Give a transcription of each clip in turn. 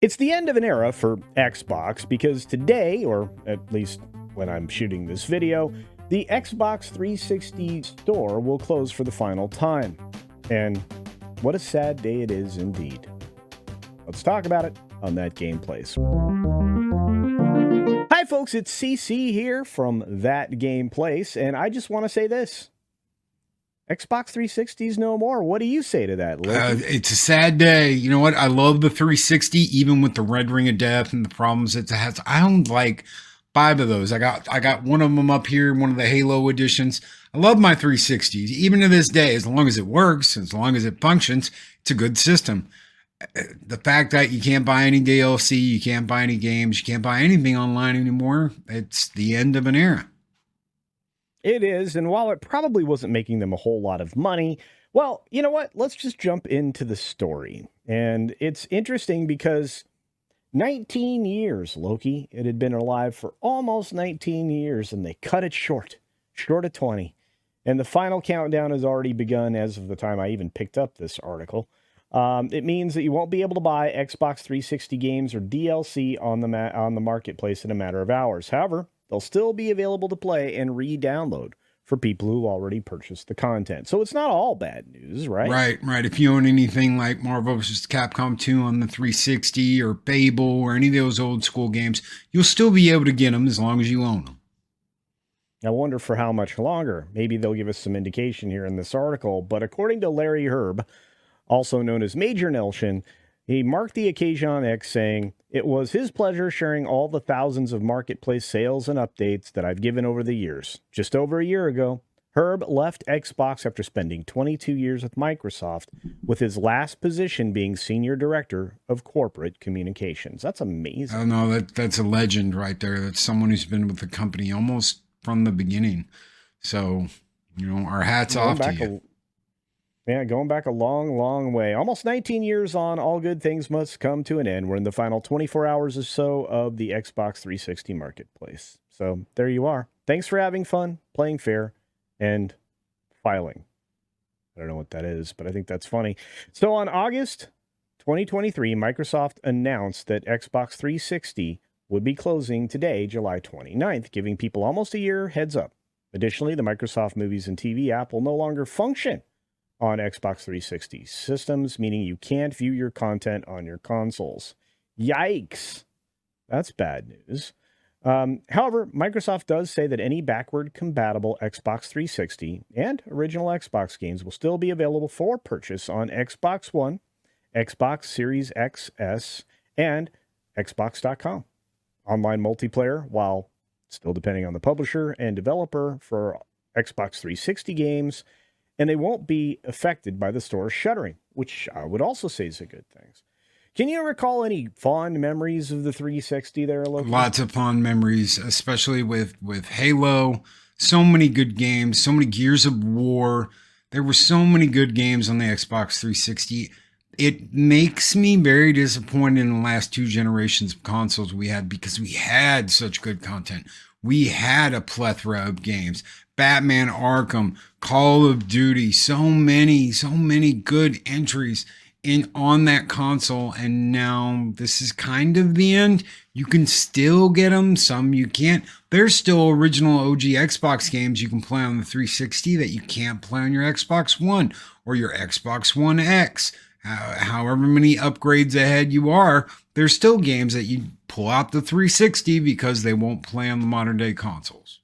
It's the end of an era for Xbox because today, or at least when I'm shooting this video, the Xbox 360 store will close for the final time. And what a sad day it is indeed. Let's talk about it on That Game Place. Hi folks, it's CC here from That Game Place, and I just want to say this. Xbox 360s no more. What do you say to that, Loki? It's a sad day. You know what? I love the 360, even with the red ring of death and the problems it has. I own like 5 of those. I got one of them up here, one of the Halo editions. I love my 360s, even to this day. As long as it works, as long as it functions, it's a good system. The fact that you can't buy any DLC, you can't buy any games, you can't buy anything online anymore, it's the end of an era. It is, and while it probably wasn't making them a whole lot of money, well, you know what? Let's just jump into the story. And it's interesting because 19 years, Loki. It had been alive for almost 19 years, and they cut it short of 20. And the final countdown has already begun as of the time I even picked up this article. It means that you won't be able to buy Xbox 360 games or DLC on the marketplace in a matter of hours. However, they'll still be available to play and re-download for people who already purchased the content. So it's not all bad news, right? Right. If you own anything like Marvel vs. Capcom 2 on the 360 or Fable or any of those old school games, you'll still be able to get them as long as you own them. I wonder for how much longer. Maybe they'll give us some indication here in this article. But according to Larry Herb, also known as Major Nelson, he marked the occasion on X saying, "It was his pleasure sharing all the thousands of marketplace sales and updates that I've given over the years. Just over a year ago, Herb left Xbox after spending 22 years with Microsoft, with his last position being Senior Director of Corporate Communications." That's amazing. Oh no, that's a legend right there. That's someone who's been with the company almost from the beginning. So, our hats off to you. Going back a long, long way. Almost 19 years on, all good things must come to an end. We're in the final 24 hours or so of the Xbox 360 marketplace. So there you are. Thanks for having fun, playing fair, and filing. I don't know what that is, but I think that's funny. So on August 2023, Microsoft announced that Xbox 360 would be closing today, July 29th, giving people almost a year heads up. Additionally, the Microsoft Movies and TV app will no longer function on Xbox 360 systems, meaning you can't view your content on your consoles. Yikes. That's bad news. However, Microsoft does say that any backward compatible Xbox 360 and original Xbox games will still be available for purchase on Xbox One, Xbox Series XS, and Xbox.com. Online multiplayer, while still depending on the publisher and developer for Xbox 360 games, and they won't be affected by the store's shuttering, which I would also say is a good thing. Can you recall any fond memories of the 360 there, Loki? Lots of fond memories, especially with Halo. So many good games, so many Gears of War. There were so many good games on the Xbox 360. It makes me very disappointed in the last 2 generations of consoles we had, because we had such good content. We had a plethora of games. Batman Arkham, Call of Duty, so many good entries on that console, and now this is kind of the end. You can still get them, some you can't. There's still original OG Xbox games you can play on the 360 that you can't play on your Xbox One or your Xbox One X. However many upgrades ahead you are, there's still games that you pull out the 360 because they won't play on the modern day consoles.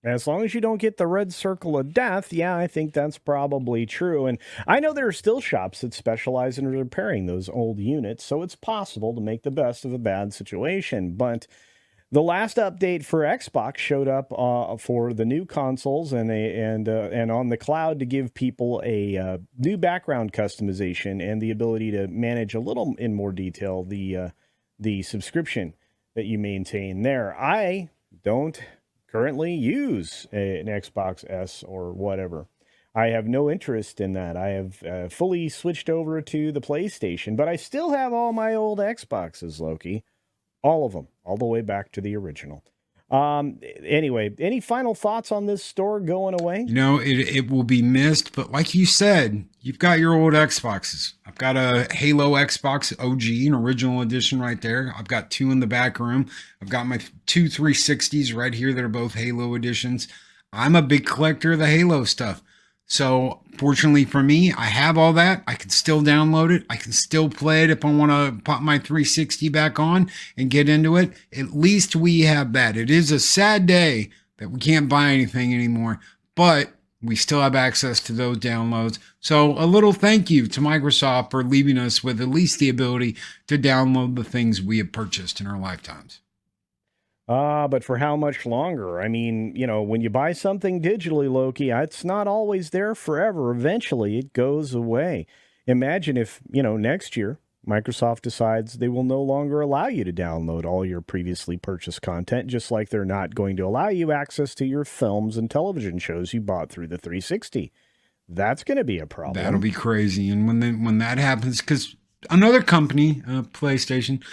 As long as you don't get the red circle of death, yeah, I think that's probably true. And I know there are still shops that specialize in repairing those old units, so it's possible to make the best of a bad situation. But the last update for Xbox showed up for the new consoles and on the cloud to give people a new background customization and the ability to manage a little in more detail the subscription that you maintain there. I don't currently use an Xbox S or whatever. I have no interest in that. I have fully switched over to the PlayStation, but I still have all my old Xboxes, Loki. All of them, all the way back to the original. Anyway, any final thoughts on this store going away? It will be missed, but like you said, You've got your old Xboxes. I've got a Halo Xbox OG, an original edition right there. I've got two in the back room. I've got my two 360s right here that are both Halo editions. I'm a big collector of the Halo stuff. So, fortunately for me, I have all that. I can still download it. I can still play it if I want to pop my 360 back on and get into it. At least we have that. It is a sad day that we can't buy anything anymore, but we still have access to those downloads. So a little thank you to Microsoft for leaving us with at least the ability to download the things we have purchased in our lifetimes. But for how much longer? I mean, when you buy something digitally, Loki, it's not always there forever. Eventually, it goes away. Imagine if, next year, Microsoft decides they will no longer allow you to download all your previously purchased content, just like they're not going to allow you access to your films and television shows you bought through the 360. That's going to be a problem. That'll be crazy. And when that happens, because another company, PlayStation,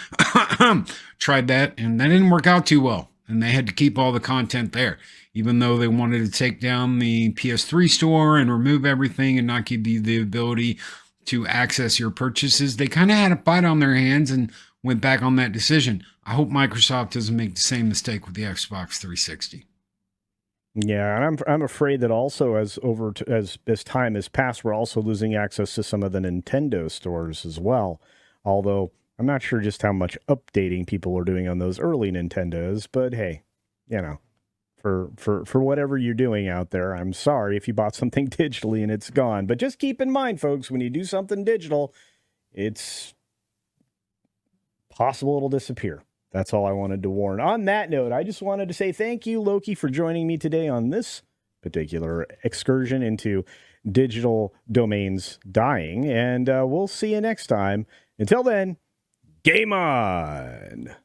tried that and that didn't work out too well. And they had to keep all the content there, even though they wanted to take down the PS3 store and remove everything and not give you the ability to access your purchases. They kind of had a fight on their hands and went back on that decision. I hope Microsoft doesn't make the same mistake with the Xbox 360. Yeah, and I'm afraid that also as time has passed, we're also losing access to some of the Nintendo stores as well. Although I'm not sure just how much updating people are doing on those early Nintendos, but hey, for whatever you're doing out there, I'm sorry if you bought something digitally and it's gone. But just keep in mind, folks, when you do something digital, it's possible it'll disappear. That's all I wanted to warn. On that note, I just wanted to say thank you, Loki, for joining me today on this particular excursion into digital domains dying. And we'll see you next time. Until then, game on!